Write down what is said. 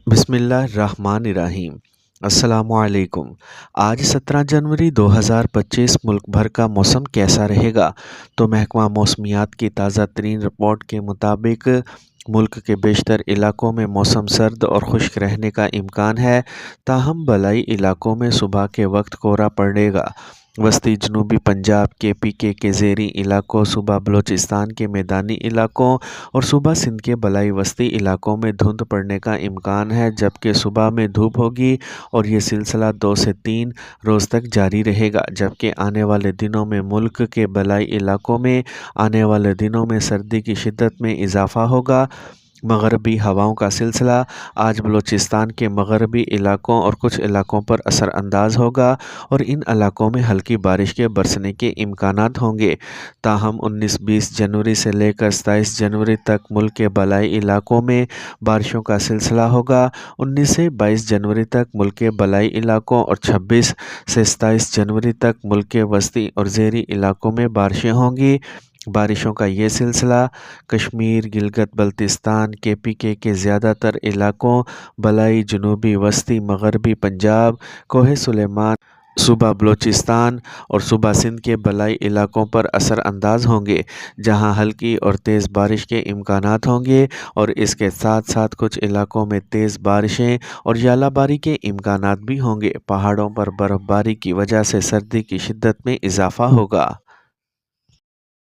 بسم اللہ الرحمن الرحیم۔ السلام علیکم۔ آج 17 جنوری 2025 ملک بھر کا موسم کیسا رہے گا؟ تو محکمہ موسمیات کی تازہ ترین رپورٹ کے مطابق ملک کے بیشتر علاقوں میں موسم سرد اور خشک رہنے کا امکان ہے، تاہم بالائی علاقوں میں صبح کے وقت کہرا پڑے گا۔ وسطی جنوبی پنجاب، KPK کے زیریں علاقوں، صوبہ بلوچستان کے میدانی علاقوں اور صوبہ سندھ کے بالائی وسطی علاقوں میں دھند پڑنے کا امکان ہے، جبکہ صبح میں دھوپ ہوگی اور یہ سلسلہ 2 سے 3 روز تک جاری رہے گا، جبکہ آنے والے دنوں میں ملک کے بالائی علاقوں میں سردی کی شدت میں اضافہ ہوگا۔ مغربی ہواؤں کا سلسلہ آج بلوچستان کے مغربی علاقوں اور کچھ علاقوں پر اثر انداز ہوگا اور ان علاقوں میں ہلکی بارش کے برسنے کے امکانات ہوں گے۔ تاہم 19-20 جنوری سے لے کر 27 جنوری تک ملک کے بالائی علاقوں میں بارشوں کا سلسلہ ہوگا۔ 19 سے 22 جنوری تک ملک کے بالائی علاقوں اور 26 سے 27 جنوری تک ملک کے وسطی اور زیریں علاقوں میں بارشیں ہوں گی۔ بارشوں کا یہ سلسلہ کشمیر، گلگت بلتستان، KPK کے زیادہ تر علاقوں، بالائی جنوبی وسطی مغربی پنجاب، کوہ سلیمان، صوبہ بلوچستان اور صوبہ سندھ کے بالائی علاقوں پر اثر انداز ہوں گے، جہاں ہلکی اور تیز بارش کے امکانات ہوں گے، اور اس کے ساتھ ساتھ کچھ علاقوں میں تیز بارشیں اور ژالہ باری کے امکانات بھی ہوں گے۔ پہاڑوں پر برف باری کی وجہ سے سردی کی شدت میں اضافہ ہوگا۔